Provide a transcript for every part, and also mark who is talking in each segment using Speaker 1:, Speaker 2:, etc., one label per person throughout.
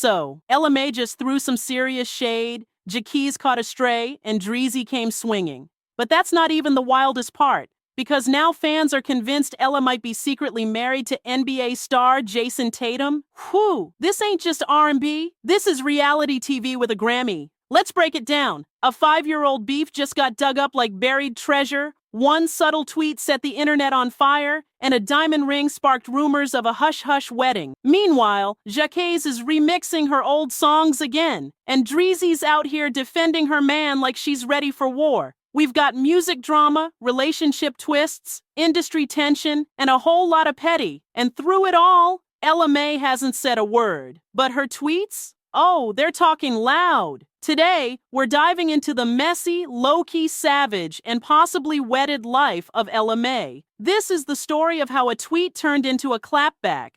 Speaker 1: So, Ella Mai just threw some serious shade, Jacquees caught a stray, and Dreezy came swinging. But that's not even the wildest part, because now fans are convinced Ella might be secretly married to NBA star Jason Tatum. Whew, this ain't just R&B, this is reality TV with a Grammy. Let's break it down. A 5-year-old beef just got dug up like buried treasure, one subtle tweet set the internet on fire, and a diamond ring sparked rumors of a hush-hush wedding. Meanwhile, Jacquees is remixing her old songs again, and Dreezy's out here defending her man like she's ready for war. We've got music drama, relationship twists, industry tension, and a whole lot of petty. And through it all, Ella Mai hasn't said a word. But her tweets? Oh, they're talking loud. Today, we're diving into the messy, low-key savage, and possibly wedded life of Ella Mai. This is the story of how a tweet turned into a clapback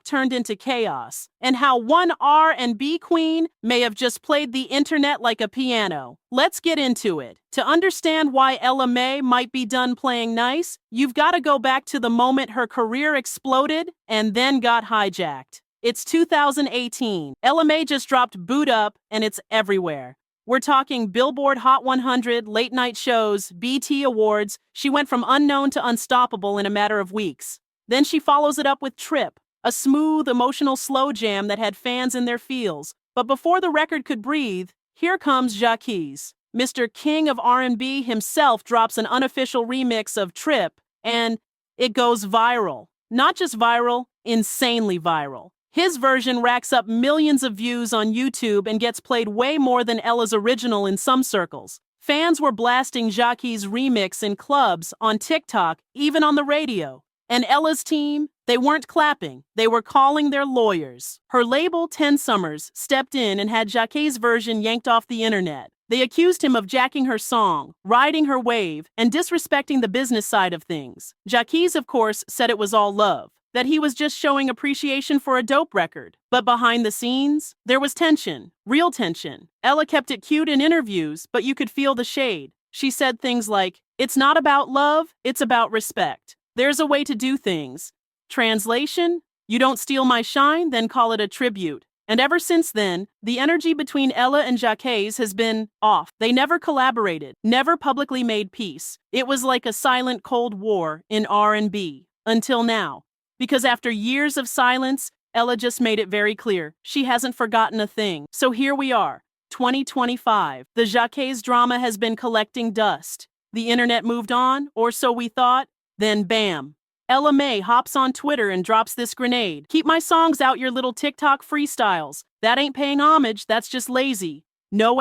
Speaker 1: turned into chaos, and how one R&B queen may have just played the internet like a piano. Let's get into it. To understand why Ella Mai might be done playing nice, you've got to go back to the moment her career exploded and then got hijacked. It's 2018. Ella Mai just dropped Boot Up, and it's everywhere. We're talking Billboard Hot 100, late-night shows, BT Awards. She went from unknown to unstoppable in a matter of weeks. Then she follows it up with Trip, a smooth, emotional slow jam that had fans in their feels. But before the record could breathe, here comes Jacquees. Mr. King of R&B himself drops an unofficial remix of Trip, and it goes viral. Not just viral, insanely viral. His version racks up millions of views on YouTube and gets played way more than Ella's original in some circles. Fans were blasting Jacquees' remix in clubs, on TikTok, even on the radio. And Ella's team, they weren't clapping, they were calling their lawyers. Her label, 10 Summers, stepped in and had Jacquees' version yanked off the internet. They accused him of jacking her song, riding her wave, and disrespecting the business side of things. Jacquees, of course, said it was all love, that he was just showing appreciation for a dope record. But behind the scenes, there was tension, real tension. Ella kept it cute in interviews, but you could feel the shade. She said things like, "It's not about love, it's about respect. There's a way to do things." Translation, you don't steal my shine, then call it a tribute. And ever since then, the energy between Ella and Jacquees has been off. They never collaborated, never publicly made peace. It was like a silent Cold War in R&B. Until now. Because after years of silence, Ella just made it very clear she hasn't forgotten a thing. So here we are, 2025. The Jacquees drama has been collecting dust. The internet moved on, or so we thought. Then bam. Ella Mai hops on Twitter and drops this grenade. "Keep my songs out your little TikTok freestyles. That ain't paying homage, that's just lazy. No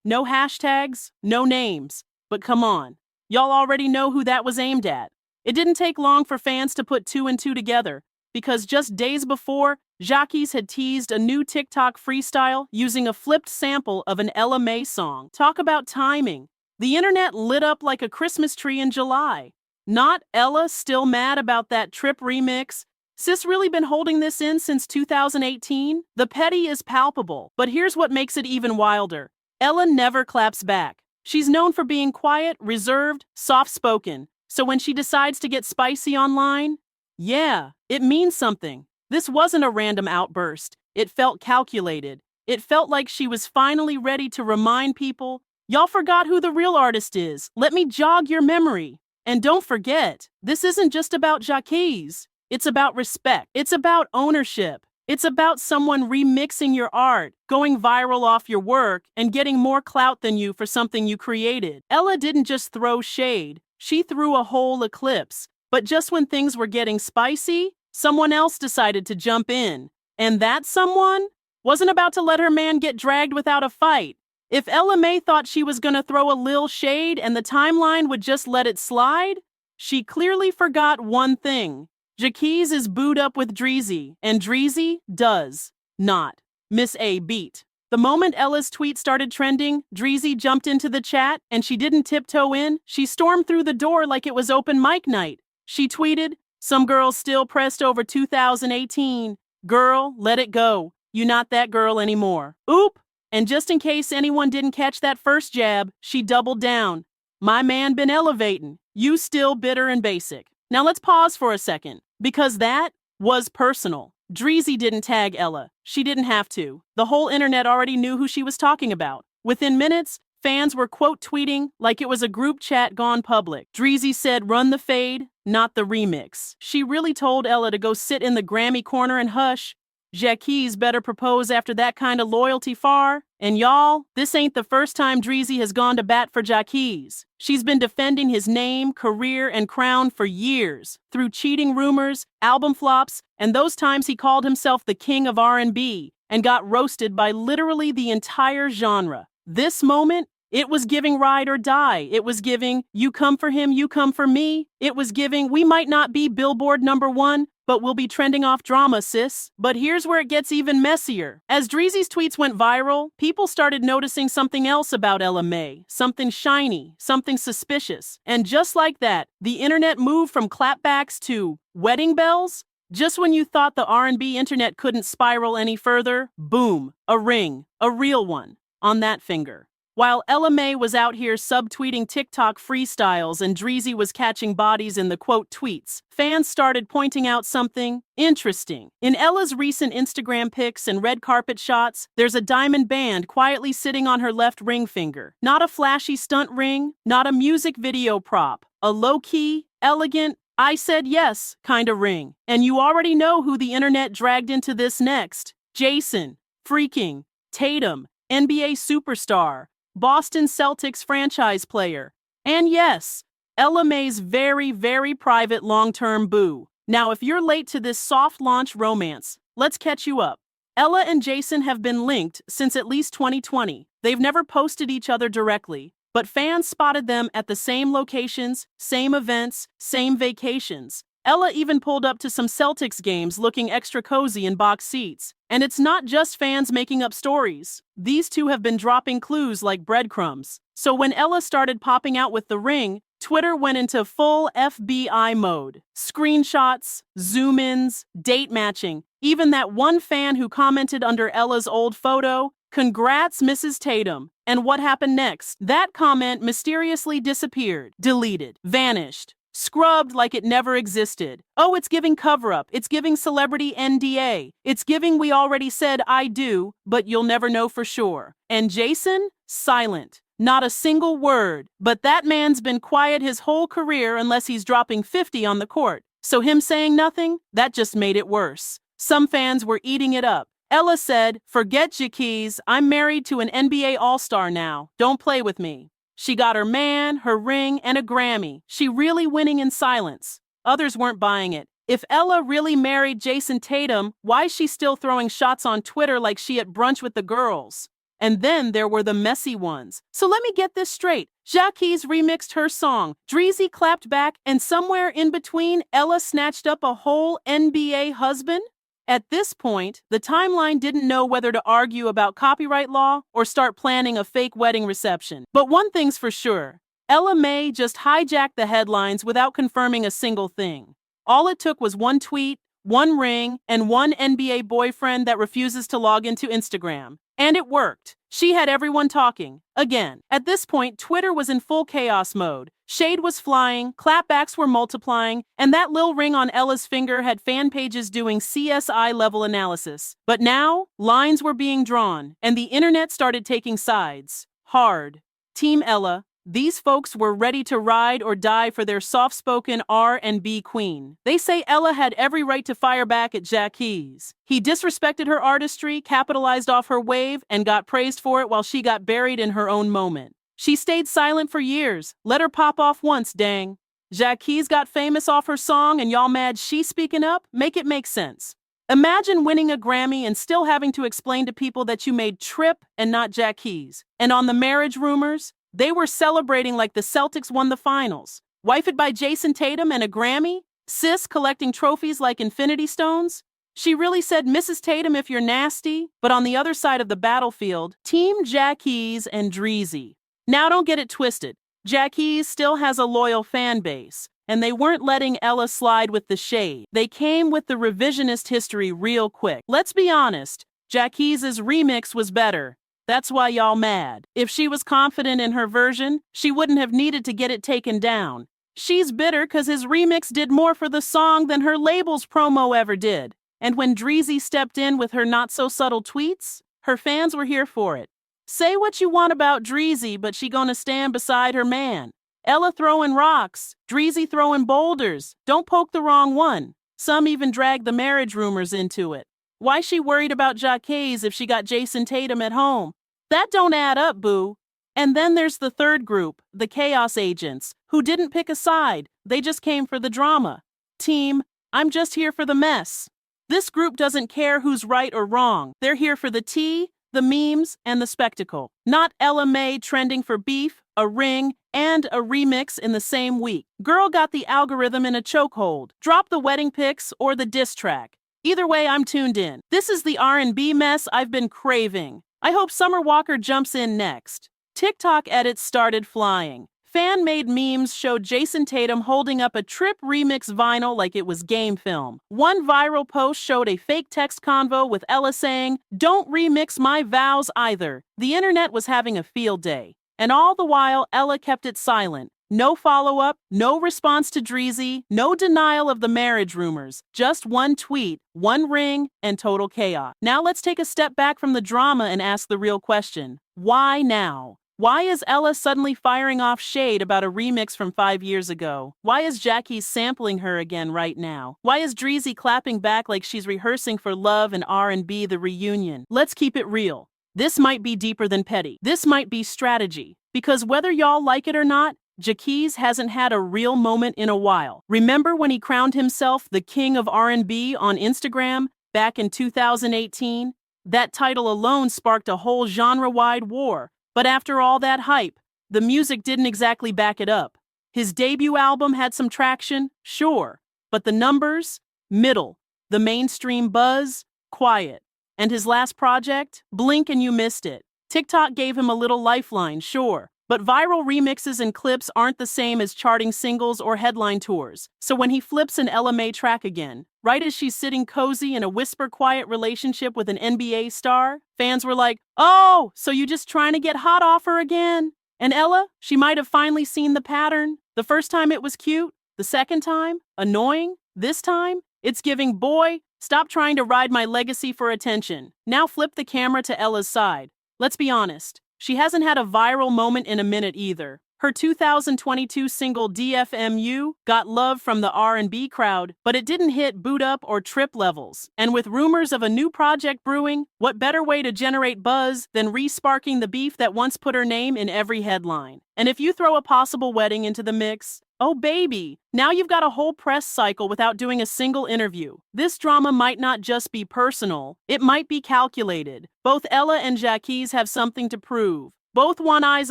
Speaker 1: no hashtags, no names. But come on. Y'all already know who that was aimed at." It didn't take long for fans to put two and two together, because just days before, Jacquees had teased a new TikTok freestyle using a flipped sample of an Ella Mai song. Talk about timing. The internet lit up like a Christmas tree in July. Not Ella still mad about that Trip remix. Sis really been holding this in since 2018? The petty is palpable, but here's what makes it even wilder. Ella never claps back. She's known for being quiet, reserved, soft-spoken. So when she decides to get spicy online, yeah, it means something. This wasn't a random outburst. It felt calculated. It felt like she was finally ready to remind people, y'all forgot who the real artist is. Let me jog your memory. And don't forget, this isn't just about Jacquees. It's about respect. It's about ownership. It's about someone remixing your art, going viral off your work, and getting more clout than you for something you created. Ella didn't just throw shade. She threw a whole eclipse. But just when things were getting spicy, someone else decided to jump in. And that someone wasn't about to let her man get dragged without a fight. If Ella Mai thought she was gonna throw a lil shade and the timeline would just let it slide, she clearly forgot one thing. Jacquees is booed up with Dreezy, and Dreezy does not miss a beat. The moment Ella's tweet started trending, Dreezy jumped into the chat, and she didn't tiptoe in. She stormed through the door like it was open mic night. She tweeted, "Some girls still pressed over 2018. Girl, let it go. You not that girl anymore." Oop! And just in case anyone didn't catch that first jab, she doubled down. "My man been elevating. You still bitter and basic." Now let's pause for a second, because that was personal. Dreezy didn't tag Ella. She didn't have to. The whole internet already knew who she was talking about. Within minutes, fans were quote tweeting like it was a group chat gone public. Dreezy said, "Run the fade, not the remix." She really told Ella to go sit in the Grammy corner and hush. Jacquees better propose after that kind of loyalty far. And y'all, this ain't the first time Dreezy has gone to bat for Jacquees. She's been defending his name, career, and crown for years, through cheating rumors, album flops, and those times he called himself the king of R&B and got roasted by literally the entire genre. This moment, it was giving ride or die. It was giving, you come for him, you come for me. It was giving, we might not be Billboard #1, but we'll be trending off drama, sis. But here's where it gets even messier. As Dreezy's tweets went viral, people started noticing something else about Ella Mai. Something shiny, something suspicious. And just like that, the internet moved from clapbacks to wedding bells. Just when you thought the R&B internet couldn't spiral any further, boom, a ring, a real one, on that finger. While Ella Mai was out here subtweeting TikTok freestyles and Dreezy was catching bodies in the quote tweets, fans started pointing out something interesting. In Ella's recent Instagram pics and red carpet shots, there's a diamond band quietly sitting on her left ring finger. Not a flashy stunt ring, not a music video prop, a low-key, elegant, I said yes kind of ring. And you already know who the internet dragged into this next. Jason freaking Tatum, NBA superstar, Boston Celtics franchise player. And yes, Ella Mai's very, very private long-term boo. Now, if you're late to this soft launch romance, let's catch you up. Ella and Jason have been linked since at least 2020. They've never posted each other directly, but fans spotted them at the same locations, same events, same vacations. Ella even pulled up to some Celtics games looking extra cozy in box seats. And it's not just fans making up stories. These two have been dropping clues like breadcrumbs. So when Ella started popping out with the ring, Twitter went into full FBI mode. Screenshots, zoom-ins, date matching. Even that one fan who commented under Ella's old photo, "Congrats, Mrs. Tatum." And what happened next? That comment mysteriously disappeared, deleted, vanished. Scrubbed like it never existed. Oh, it's giving cover-up. It's giving celebrity NDA. It's giving we already said I do, but you'll never know for sure. And Jason? Silent. Not a single word. But that man's been quiet his whole career unless he's dropping 50 on the court. So him saying nothing? That just made it worse. Some fans were eating it up. Ella said, "Forget Jacquees. I'm married to an NBA All-Star now. Don't play with me." She got her man, her ring, and a Grammy. She really winning in silence. Others weren't buying it. If Ella really married Jason Tatum, why is she still throwing shots on Twitter like she at brunch with the girls? And then there were the messy ones. So let me get this straight. Jacquees remixed her song, Dreezy clapped back, and somewhere in between, Ella snatched up a whole NBA husband? At this point, the timeline didn't know whether to argue about copyright law or start planning a fake wedding reception. But one thing's for sure, Ella Mai just hijacked the headlines without confirming a single thing. All it took was one tweet, one ring, and one NBA boyfriend that refuses to log into Instagram. And it worked. She had everyone talking. Again, at this point, Twitter was in full chaos mode. Shade was flying, clapbacks were multiplying, and that lil ring on Ella's finger had fan pages doing CSI-level analysis. But now, lines were being drawn, and the internet started taking sides. Hard. Team Ella. These folks were ready to ride or die for their soft-spoken R&B queen. They say Ella had every right to fire back at Jacquees. He disrespected her artistry, capitalized off her wave, and got praised for it while she got buried in her own moment. She stayed silent for years. Let her pop off once, dang. Jacquees got famous off her song and y'all mad she's speaking up? Make it make sense. Imagine winning a Grammy and still having to explain to people that you made Trip and not Jacquees. And on the marriage rumors, they were celebrating like the Celtics won the finals. Wifed by Jason Tatum and a Grammy? Sis collecting trophies like Infinity Stones? She really said, "Mrs. Tatum, if you're nasty." But on the other side of the battlefield, Team Jacquees and Dreezy. Now don't get it twisted. Jacquees still has a loyal fan base, and they weren't letting Ella slide with the shade. They came with the revisionist history real quick. Let's be honest, Jacquees' remix was better. That's why y'all mad. If she was confident in her version, she wouldn't have needed to get it taken down. She's bitter because his remix did more for the song than her label's promo ever did. And when Dreezy stepped in with her not-so-subtle tweets, her fans were here for it. Say what you want about Dreezy, but she gonna stand beside her man. Ella throwing rocks, Dreezy throwing boulders. Don't poke the wrong one. Some even drag the marriage rumors into it. Why she worried about Jacquees if she got Jason Tatum at home? That don't add up, boo. And then there's the third group, the chaos agents, who didn't pick a side. They just came for the drama. Team, I'm just here for the mess. This group doesn't care who's right or wrong. They're here for the tea, the memes, and the spectacle. Not Ella Mai trending for beef, a ring, and a remix in the same week. Girl got the algorithm in a chokehold. Drop the wedding pics or the diss track. Either way, I'm tuned in. This is the R&B mess I've been craving. I hope Summer Walker jumps in next. TikTok edits started flying. Fan-made memes showed Jason Tatum holding up a Trip remix vinyl like it was game film. One viral post showed a fake text convo with Ella saying, "Don't remix my vows either." The internet was having a field day. And all the while, Ella kept it silent. No follow-up, no response to Dreezy, no denial of the marriage rumors. Just one tweet, one ring, and total chaos. Now let's take a step back from the drama and ask the real question. Why now? Why is Ella suddenly firing off shade about a remix from 5 years ago? Why is Jacquees sampling her again right now? Why is Dreezy clapping back like she's rehearsing for Love and R&B the reunion? Let's keep it real. This might be deeper than petty. This might be strategy. Because whether y'all like it or not, Jacquees hasn't had a real moment in a while. Remember when he crowned himself the king of R&B on Instagram back in 2018? That title alone sparked a whole genre-wide war. But after all that hype, the music didn't exactly back it up. His debut album had some traction, sure, but the numbers, middle. The mainstream buzz, quiet. And his last project, blink and you missed it. TikTok gave him a little lifeline, sure, but viral remixes and clips aren't the same as charting singles or headline tours. So when he flips an Ella Mai track again, right as she's sitting cozy in a whisper-quiet relationship with an NBA star, fans were like, "Oh, so you just trying to get hot off her again?" And Ella, she might have finally seen the pattern. The first time it was cute, the second time, annoying. This time, it's giving, boy, stop trying to ride my legacy for attention. Now flip the camera to Ella's side. Let's be honest, she hasn't had a viral moment in a minute either. Her 2022 single DFMU got love from the R&B crowd, but it didn't hit boot up or trip levels. And with rumors of a new project brewing, what better way to generate buzz than re-sparking the beef that once put her name in every headline? And if you throw a possible wedding into the mix, oh baby, now you've got a whole press cycle without doing a single interview. This drama might not just be personal, it might be calculated. Both Ella and Jacquees have something to prove. Both want eyes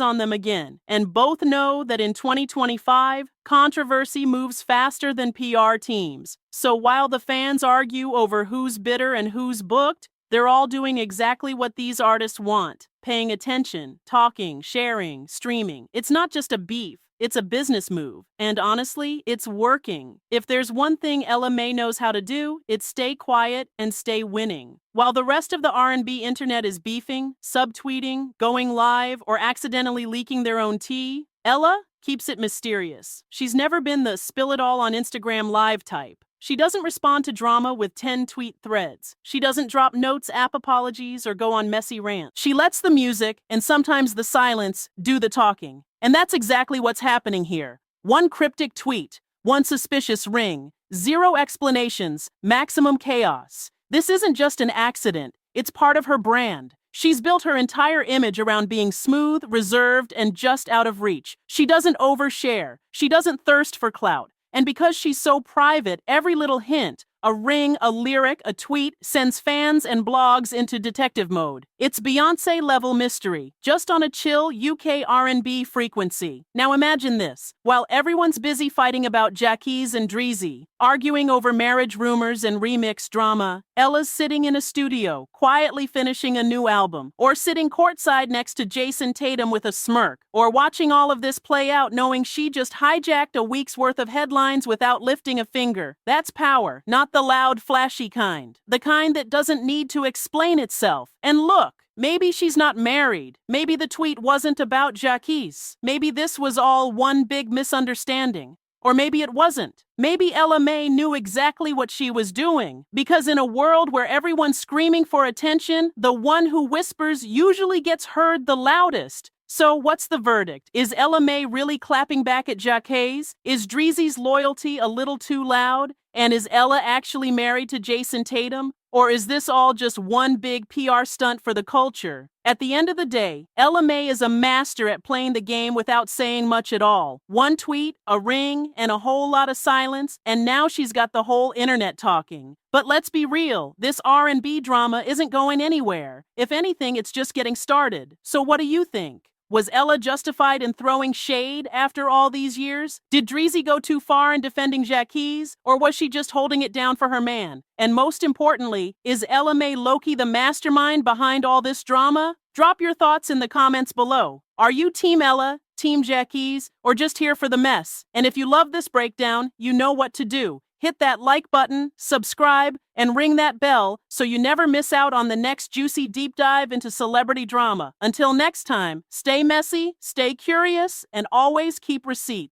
Speaker 1: on them again, and both know that in 2025, controversy moves faster than PR teams. So while the fans argue over who's bitter and who's booked, they're all doing exactly what these artists want. Paying attention, talking, sharing, streaming. It's not just a beef. It's a business move, and honestly, it's working. If there's one thing Ella Mai knows how to do, it's stay quiet and stay winning. While the rest of the R&B internet is beefing, subtweeting, going live, or accidentally leaking their own tea, Ella keeps it mysterious. She's never been the spill it all on Instagram live type. She doesn't respond to drama with 10 tweet threads. She doesn't drop notes, app apologies, or go on messy rants. She lets the music, and sometimes the silence, do the talking. And that's exactly what's happening here. One cryptic tweet, one suspicious ring, zero explanations, maximum chaos. This isn't just an accident, it's part of her brand. She's built her entire image around being smooth, reserved, and just out of reach. She doesn't overshare. She doesn't thirst for clout. And because she's so private, every little hint, a ring, a lyric, a tweet, sends fans and blogs into detective mode. It's Beyoncé-level mystery, just on a chill UK R&B frequency. Now imagine this. While everyone's busy fighting about Jacquees and Dreezy, arguing over marriage rumors and remix drama, Ella's sitting in a studio, quietly finishing a new album, or sitting courtside next to Jason Tatum with a smirk, or watching all of this play out knowing she just hijacked a week's worth of headlines without lifting a finger. That's power, not the loud, flashy kind. The kind that doesn't need to explain itself. And look, maybe she's not married. Maybe the tweet wasn't about Jacquees. Maybe this was all one big misunderstanding. Or maybe it wasn't. Maybe Ella Mai knew exactly what she was doing. Because in a world where everyone's screaming for attention, the one who whispers usually gets heard the loudest. So what's the verdict? Is Ella Mai really clapping back at Jacquees? Is Dreezy's loyalty a little too loud? And is Ella actually married to Jason Tatum? Or is this all just one big PR stunt for the culture? At the end of the day, Ella Mai is a master at playing the game without saying much at all. One tweet, a ring, and a whole lot of silence, and now she's got the whole internet talking. But let's be real, this R&B drama isn't going anywhere. If anything, it's just getting started. So what do you think? Was Ella justified in throwing shade after all these years? Did Dreezy go too far in defending Jacquees, or was she just holding it down for her man? And most importantly, is Ella Mai low-key the mastermind behind all this drama? Drop your thoughts in the comments below. Are you Team Ella, Team Jacquees, or just here for the mess? And if you love this breakdown, you know what to do. Hit that like button, subscribe, and ring that bell so you never miss out on the next juicy deep dive into celebrity drama. Until next time, stay messy, stay curious, and always keep receipts.